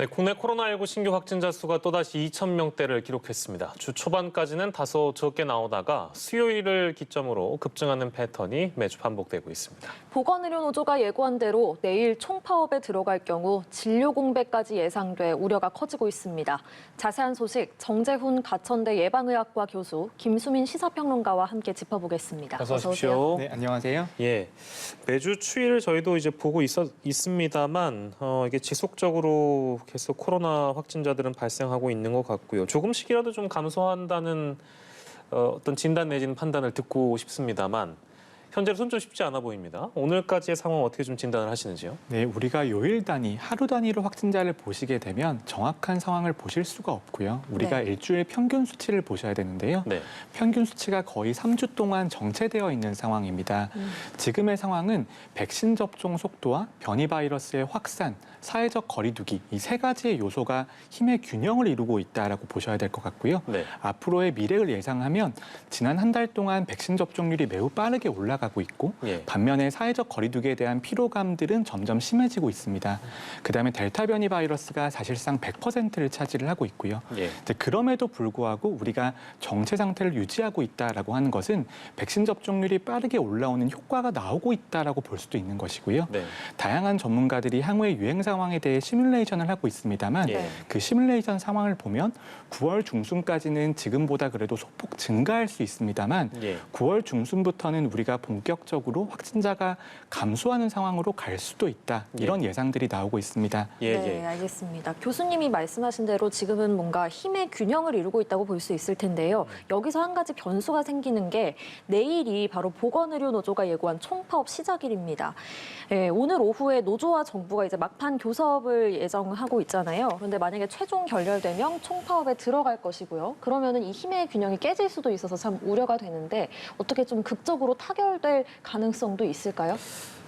네, 국내 코로나19 신규 확진자 수가 또다시 2,000명대를 기록했습니다. 주 초반까지는 다소 적게 나오다가 수요일을 기점으로 급증하는 패턴이 매주 반복되고 있습니다. 보건의료노조가 예고한 대로 내일 총파업에 들어갈 경우 진료 공백까지 예상돼 우려가 커지고 있습니다. 자세한 소식 정재훈 가천대 예방의학과 교수 김수민 시사평론가와 함께 짚어보겠습니다. 어서 오십시오. 네, 안녕하세요. 예, 매주 추이를 저희도 이제 보고 있습니다만 이게 지속적으로 계속 코로나 확진자들은 발생하고 있는 것 같고요. 조금씩이라도 좀 감소한다는 어떤 진단 내지는 판단을 듣고 싶습니다만 현재로서는 좀 쉽지 않아 보입니다. 오늘까지의 상황 어떻게 좀 진단을 하시는지요? 네, 우리가 요일 단위, 하루 단위로 확진자를 보시게 되면 정확한 상황을 보실 수가 없고요. 우리가 일주일 평균 수치를 보셔야 되는데요. 네. 평균 수치가 거의 3주 동안 정체되어 있는 상황입니다. 지금의 상황은 백신 접종 속도와 변이 바이러스의 확산, 사회적 거리두기 이 세 가지의 요소가 힘의 균형을 이루고 있다라고 보셔야 될 것 같고요. 네. 앞으로의 미래를 예상하면 지난 한 달 동안 백신 접종률이 매우 빠르게 올라가고 있고 예. 반면에 사회적 거리두기에 대한 피로감들은 점점 심해지고 있습니다. 그다음에 델타 변이 바이러스가 사실상 100%를 차지를 하고 있고요. 예. 그럼에도 불구하고 우리가 정체 상태를 유지하고 있다라고 하는 것은 백신 접종률이 빠르게 올라오는 효과가 나오고 있다라고 볼 수도 있는 것이고요. 네. 다양한 전문가들이 향후의 유행 상황에 대해 시뮬레이션을 하고 있습니다만 예. 그 시뮬레이션 상황을 보면 9월 중순까지는 지금보다 그래도 소폭 증가할 수 있습니다만 예. 9월 중순부터는 우리가 본격적으로 확진자가 감소하는 상황으로 갈 수도 있다. 이런 예상들이 나오고 있습니다. 예, 네, 예. 알겠습니다. 교수님이 말씀하신 대로 지금은 뭔가 힘의 균형을 이루고 있다고 볼 수 있을 텐데요. 여기서 한 가지 변수가 생기는 게 내일이 바로 보건의료노조가 예고한 총파업 시작일입니다. 예, 오늘 오후에 노조와 정부가 이제 막판 교섭을 예정하고 있잖아요. 그런데 만약에 최종 결렬되면 총파업에 들어갈 것이고요. 그러면은 이 힘의 균형이 깨질 수도 있어서 참 우려가 되는데 어떻게 좀 극적으로 타결될 가능성도 있을까요?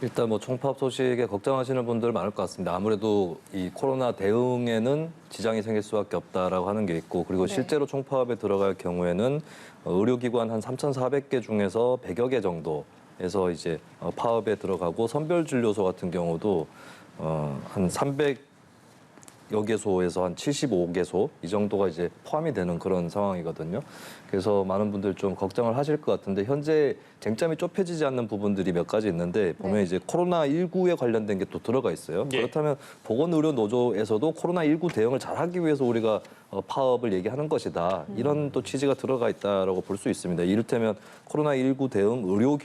일단 뭐 총파업 소식에 걱정하시는 분들 많을 것 같습니다. 아무래도 이 코로나 대응에는 지장이 생길 수밖에 없다라고 하는 게 있고 그리고 실제로 총파업에 들어갈 경우에는 의료기관 한 3,400개 중에서 100여 개 정도에서 이제 파업에 들어가고 선별진료소 같은 경우도 한 300여 개소에서 한 75개소 이 정도가 이제 포함이 되는 그런 상황이거든요. 그래서 많은 분들 좀 걱정을 하실 것 같은데 현재 쟁점이 좁혀지지 않는 부분들이 몇 가지 있는데 보면 이제 코로나19에 관련된 게 또 들어가 있어요. 예. 그렇다면 보건의료노조에서도 코로나19 대응을 잘하기 위해서 우리가 파업을 얘기하는 것이다. 이런 또 취지가 들어가 있다라고 볼 수 있습니다. 이를테면 코로나19 대응 의료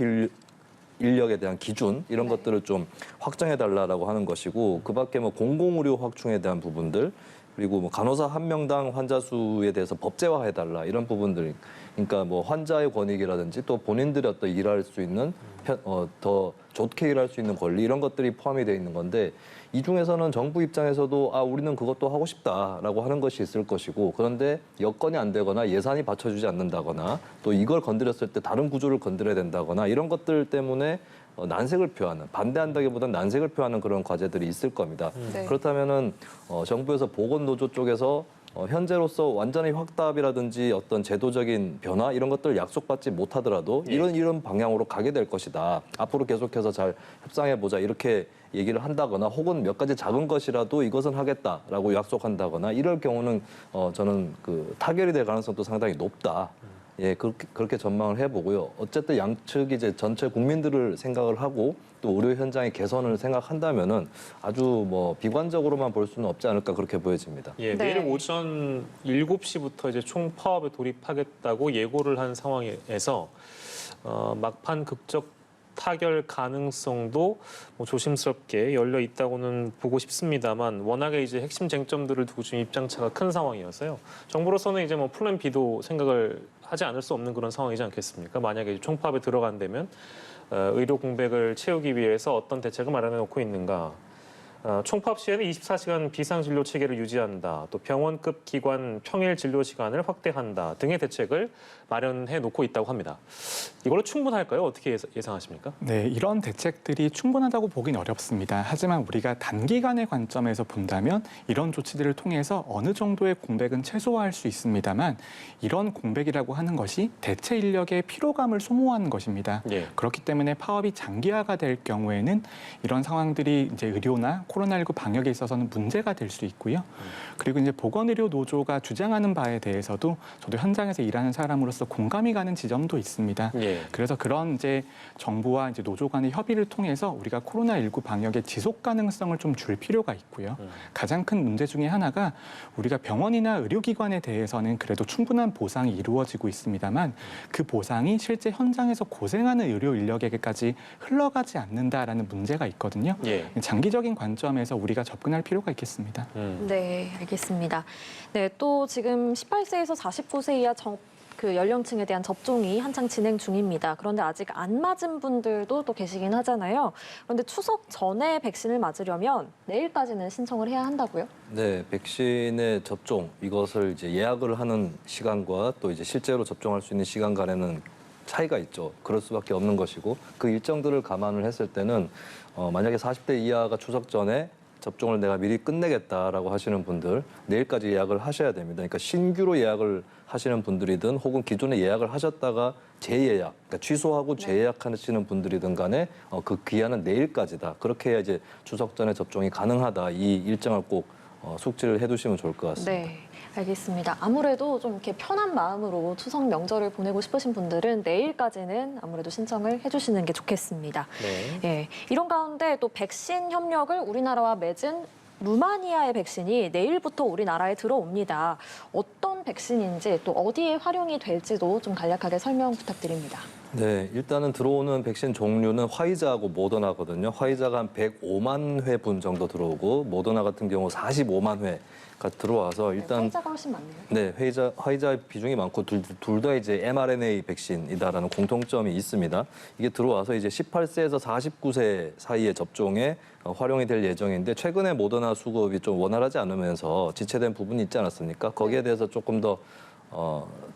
인력에 대한 기준 이런 것들을 좀 확정해달라고 하는 것이고 그밖에 뭐 공공의료 확충에 대한 부분들 그리고 뭐 간호사 한 명당 환자 수에 대해서 법제화해달라 이런 부분들 그러니까 뭐 환자의 권익이라든지 또 본인들이 어떤 일할 수 있는 더 좋게 일할 수 있는 권리 이런 것들이 포함이 되어 있는 건데 이 중에서는 정부 입장에서도 우리는 그것도 하고 싶다라고 하는 것이 있을 것이고 그런데 여건이 안 되거나 예산이 받쳐주지 않는다거나 또 이걸 건드렸을 때 다른 구조를 건드려야 된다거나 이런 것들 때문에 난색을 표하는 반대한다기보다는 난색을 표하는 그런 과제들이 있을 겁니다. 네. 그렇다면은 정부에서 보건노조 쪽에서 현재로서 완전히 확답이라든지 어떤 제도적인 변화 이런 것들을 약속받지 못하더라도 이런 방향으로 가게 될 것이다. 앞으로 계속해서 잘 협상해 보자 이렇게 얘기를 한다거나 혹은 몇 가지 작은 것이라도 이것은 하겠다라고 약속한다거나 이럴 경우는 저는 그 타결이 될 가능성도 상당히 높다. 예, 그렇게 전망을 해보고요. 어쨌든 양측이 이제 전체 국민들을 생각을 하고 또 의료 현장의 개선을 생각한다면은 아주 뭐 비관적으로만 볼 수는 없지 않을까 그렇게 보여집니다. 예, 네. 내일 오전 7시부터 이제 총파업에 돌입하겠다고 예고를 한 상황에서 막판 극적 타결 가능성도 뭐 조심스럽게 열려 있다고는 보고 싶습니다만 워낙에 이제 핵심 쟁점들을 두고 지금 입장차가 큰 상황이어서요. 정부로서는 이제 뭐 플랜 B도 생각을 하지 않을 수 없는 그런 상황이지 않겠습니까? 만약에 총파업에 들어간다면 의료 공백을 채우기 위해서 어떤 대책을 마련해 놓고 있는가? 총파업 시에는 24시간 비상진료 체계를 유지한다. 또 병원급 기관 평일 진료 시간을 확대한다. 등의 대책을 마련해 놓고 있다고 합니다. 이걸로 충분할까요? 어떻게 예상하십니까? 네, 이런 대책들이 충분하다고 보긴 어렵습니다. 하지만 우리가 단기간의 관점에서 본다면 이런 조치들을 통해서 어느 정도의 공백은 최소화할 수 있습니다만 이런 공백이라고 하는 것이 대체 인력의 피로감을 소모하는 것입니다. 예. 그렇기 때문에 파업이 장기화가 될 경우에는 이런 상황들이 이제 의료나 코로나19 방역에 있어서는 문제가 될 수 있고요. 그리고 이제 보건의료 노조가 주장하는 바에 대해서도 저도 현장에서 일하는 사람으로서 공감이 가는 지점도 있습니다. 예. 그래서 그런 이제 정부와 이제 노조 간의 협의를 통해서 우리가 코로나19 방역의 지속 가능성을 좀 줄 필요가 있고요. 가장 큰 문제 중에 하나가 우리가 병원이나 의료기관에 대해서는 그래도 충분한 보상이 이루어지고 있습니다만 그 보상이 실제 현장에서 고생하는 의료 인력에게까지 흘러가지 않는다라는 문제가 있거든요. 예. 장기적인 관점에서 우리가 접근할 필요가 있겠습니다. 네, 알겠습니다. 네, 또 지금 18세에서 49세 이하 그 연령층에 대한 접종이 한창 진행 중입니다. 그런데 아직 안 맞은 분들도 또 계시긴 하잖아요. 그런데 추석 전에 백신을 맞으려면 내일까지는 신청을 해야 한다고요? 네, 백신의 접종 이것을 이제 예약을 하는 시간과 또 이제 실제로 접종할 수 있는 시간 간에는 차이가 있죠. 그럴 수밖에 없는 것이고 그 일정들을 감안을 했을 때는 만약에 40대 이하가 추석 전에 접종을 내가 미리 끝내겠다라고 하시는 분들 내일까지 예약을 하셔야 됩니다. 그러니까 신규로 예약을 하시는 분들이든 혹은 기존에 예약을 하셨다가 재예약, 그러니까 취소하고 재예약하시는 분들이든 간에 그 기한은 내일까지다. 그렇게 해야 이제 추석 전에 접종이 가능하다. 이 일정을 꼭 숙지를 해두시면 좋을 것 같습니다. 네, 알겠습니다. 아무래도 좀 이렇게 편한 마음으로 추석 명절을 보내고 싶으신 분들은 내일까지는 아무래도 신청을 해주시는 게 좋겠습니다. 네. 예, 이런 가운데 또 백신 협력을 우리나라와 맺은 루마니아의 백신이 내일부터 우리나라에 들어옵니다. 어떤 백신인지 또 어디에 활용이 될지도 좀 간략하게 설명 부탁드립니다. 네, 일단은 들어오는 백신 종류는 화이자하고 모더나거든요. 화이자가 한 105만 회분 정도 들어오고 모더나 같은 경우 45만 회가 들어와서 일단 화이자가 훨씬 많네요. 네, 화이자 비중이 많고 둘 다 이제 mRNA 백신이다라는 공통점이 있습니다. 이게 들어와서 이제 18세에서 49세 사이의 접종에 활용이 될 예정인데 최근에 모더나 수급이 좀 원활하지 않으면서 지체된 부분이 있지 않았습니까? 거기에 대해서 조금 더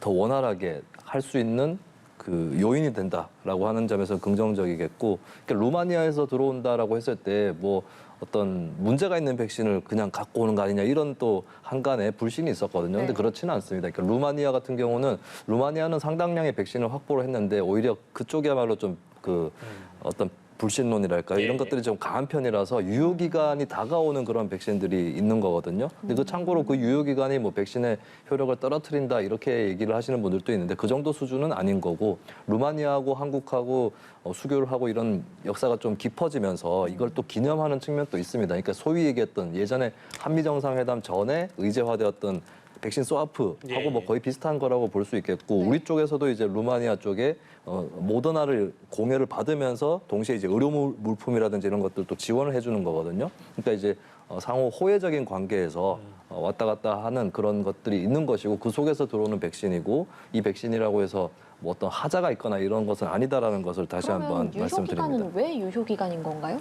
원활하게 할 수 있는 그 요인이 된다라고 하는 점에서 긍정적이겠고, 그러니까 루마니아에서 들어온다라고 했을 때 뭐 어떤 문제가 있는 백신을 그냥 갖고 오는 거 아니냐 이런 또 한간에 불신이 있었거든요. 근데 네. 그렇지는 않습니다. 그러니까 루마니아 같은 경우는 루마니아는 상당량의 백신을 확보를 했는데 오히려 그쪽이야말로 좀 그 어떤 불신론이랄까 이런 예. 것들이 좀 강한 편이라서 유효기간이 다가오는 그런 백신들이 있는 거거든요. 근데 그 참고로 그 유효기간이 뭐 백신의 효력을 떨어뜨린다 이렇게 얘기를 하시는 분들도 있는데 그 정도 수준은 아닌 거고 루마니아하고 한국하고 수교를 하고 이런 역사가 좀 깊어지면서 이걸 또 기념하는 측면도 있습니다. 그러니까 소위 얘기했던 예전에 한미정상회담 전에 의제화되었던 백신 스와프하고 예. 뭐 거의 비슷한 거라고 볼 수 있겠고 네. 우리 쪽에서도 이제 루마니아 쪽에 모더나를 공여를 받으면서 동시에 이제 의료 물품이라든지 이런 것들도 지원을 해주는 거거든요. 그러니까 이제 상호 호혜적인 관계에서 왔다 갔다 하는 그런 것들이 있는 것이고 그 속에서 들어오는 백신이고 이 백신이라고 해서 뭐 어떤 하자가 있거나 이런 것은 아니다라는 것을 다시 한번 그러면 말씀드립니다. 유효기간은 왜 유효기간인 건가요?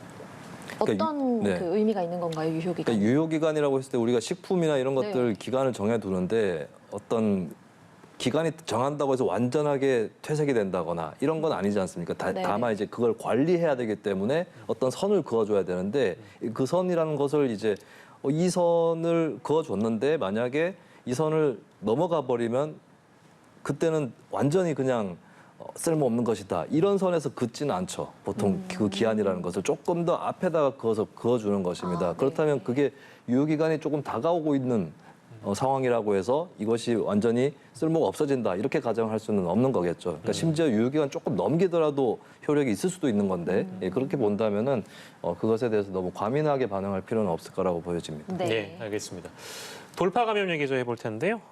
그러니까 어떤 네. 그 의미가 있는 건가요, 유효기간? 그러니까 유효기간이라고 했을 때 우리가 식품이나 이런 것들 네. 기간을 정해두는데 어떤 기간이 정한다고 해서 완전하게 퇴색이 된다거나 이런 건 아니지 않습니까? 네. 다만 이제 그걸 관리해야 되기 때문에 어떤 선을 그어줘야 되는데 그 선이라는 것을 이제 이 선을 그어줬는데 만약에 이 선을 넘어가 버리면 그때는 완전히 그냥 쓸모없는 것이다. 이런 선에서 긋지는 않죠. 보통 그 기한이라는 것을 조금 더 앞에다가 그어주는 것입니다. 아, 네. 그렇다면 그게 유효기간이 조금 다가오고 있는 상황이라고 해서 이것이 완전히 쓸모가 없어진다. 이렇게 가정할 수는 없는 거겠죠. 그러니까 심지어 유효기간 조금 넘기더라도 효력이 있을 수도 있는 건데 예, 그렇게 본다면은 그것에 대해서 너무 과민하게 반응할 필요는 없을 거라고 보여집니다. 네, 알겠습니다. 돌파 감염 얘기 좀 해볼 텐데요.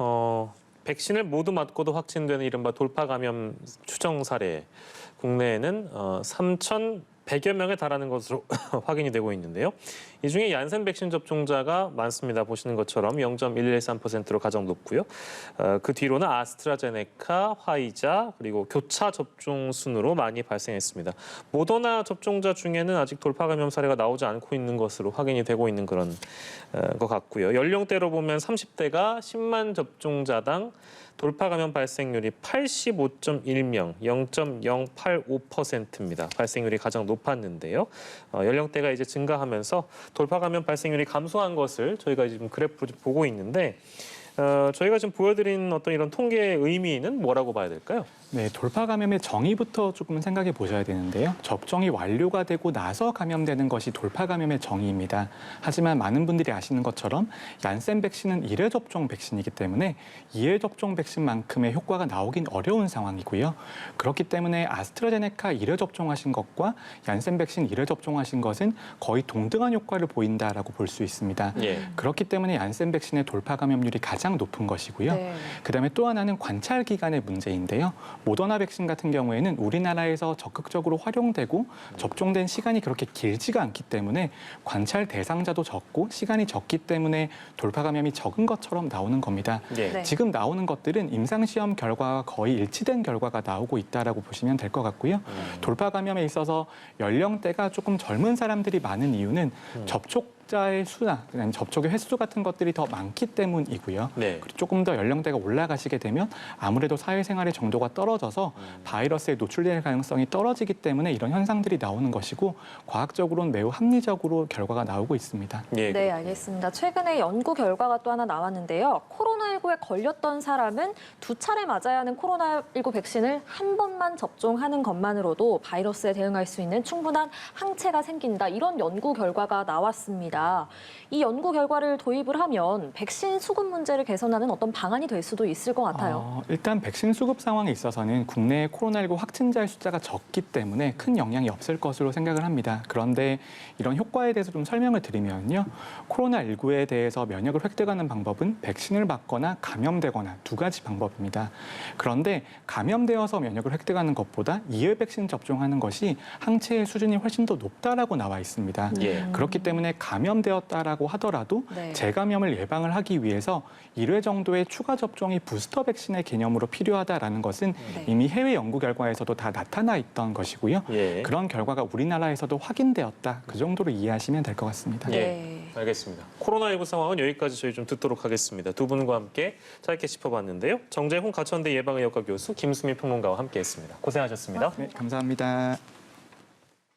백신을 모두 맞고도 확진되는 이른바 돌파 감염 추정 사례 국내에는 3,100여 명에 달하는 것으로 확인이 되고 있는데요. 이 중에 얀센 백신 접종자가 많습니다. 보시는 것처럼 0.113%로 가장 높고요. 그 뒤로는 아스트라제네카, 화이자 그리고 교차 접종 순으로 많이 발생했습니다. 모더나 접종자 중에는 아직 돌파 감염 사례가 나오지 않고 있는 것으로 확인이 되고 있는 그런 것 같고요. 연령대로 보면 30대가 10만 접종자당 돌파 감염 발생률이 85.1명, 0.085%입니다. 발생률이 가장 높았는데요. 연령대가 이제 증가하면서 돌파 감염 발생률이 감소한 것을 저희가 지금 그래프를 보고 있는데 저희가 지금 보여드린 어떤 이런 통계의 의미는 뭐라고 봐야 될까요? 네, 돌파 감염의 정의부터 조금 생각해 보셔야 되는데요. 접종이 완료가 되고 나서 감염되는 것이 돌파 감염의 정의입니다. 하지만 많은 분들이 아시는 것처럼 얀센 백신은 1회 접종 백신이기 때문에 2회 접종 백신만큼의 효과가 나오긴 어려운 상황이고요. 그렇기 때문에 아스트라제네카 1회 접종하신 것과 얀센 백신 1회 접종하신 것은 거의 동등한 효과를 보인다라고 볼 수 있습니다. 예. 그렇기 때문에 얀센 백신의 돌파 감염률이 가장 높은 것이고요. 네. 그다음에 또 하나는 관찰 기간의 문제인데요. 모더나 백신 같은 경우에는 우리나라에서 적극적으로 활용되고 접종된 시간이 그렇게 길지가 않기 때문에 관찰 대상자도 적고 시간이 적기 때문에 돌파 감염이 적은 것처럼 나오는 겁니다. 예. 네. 지금 나오는 것들은 임상시험 결과가 거의 일치된 결과가 나오고 있다라고 보시면 될 것 같고요. 돌파 감염에 있어서 연령대가 조금 젊은 사람들이 많은 이유는 접촉자의 수나 그다음에 접촉의 횟수 같은 것들이 더 많기 때문이고요. 네. 그리고 조금 더 연령대가 올라가시게 되면 아무래도 사회생활의 정도가 떨어져서 바이러스에 노출될 가능성이 떨어지기 때문에 이런 현상들이 나오는 것이고 과학적으로는 매우 합리적으로 결과가 나오고 있습니다. 예. 네, 알겠습니다. 최근에 연구 결과가 또 하나 나왔는데요. 코로나19에 걸렸던 사람은 2차례 맞아야 하는 코로나19 백신을 한 번만 접종하는 것만으로도 바이러스에 대응할 수 있는 충분한 항체가 생긴다. 이런 연구 결과가 나왔습니다. 이 연구 결과를 도입을 하면 백신 수급 문제를 개선하는 어떤 방안이 될 수도 있을 것 같아요. 일단 백신 수급 상황에 있어서는 국내 코로나19 확진자의 숫자가 적기 때문에 큰 영향이 없을 것으로 생각을 합니다. 그런데 이런 효과에 대해서 좀 설명을 드리면요. 코로나19에 대해서 면역을 획득하는 방법은 백신을 맞거나 감염되거나 두 가지 방법입니다. 그런데 감염되어서 면역을 획득하는 것보다 2회 백신 접종하는 것이 항체의 수준이 훨씬 더 높다라고 나와 있습니다. 예. 그렇기 때문에 감염되었다라고 하더라도 네. 재감염을 예방을 하기 위해서 1회 정도의 추가 접종이 부스터 백신의 개념으로 필요하다라는 것은 네. 이미 해외 연구 결과에서도 다 나타나 있던 것이고요. 예. 그런 결과가 우리나라에서도 확인되었다. 그 정도로 이해하시면 될 것 같습니다. 예. 네. 알겠습니다. 코로나19 상황은 여기까지 저희 좀 듣도록 하겠습니다. 두 분과 함께 짧게 짚어봤는데요. 정재훈 가천대 예방의학과 교수, 김수미 평론가와 함께했습니다. 고생하셨습니다. 네, 감사합니다.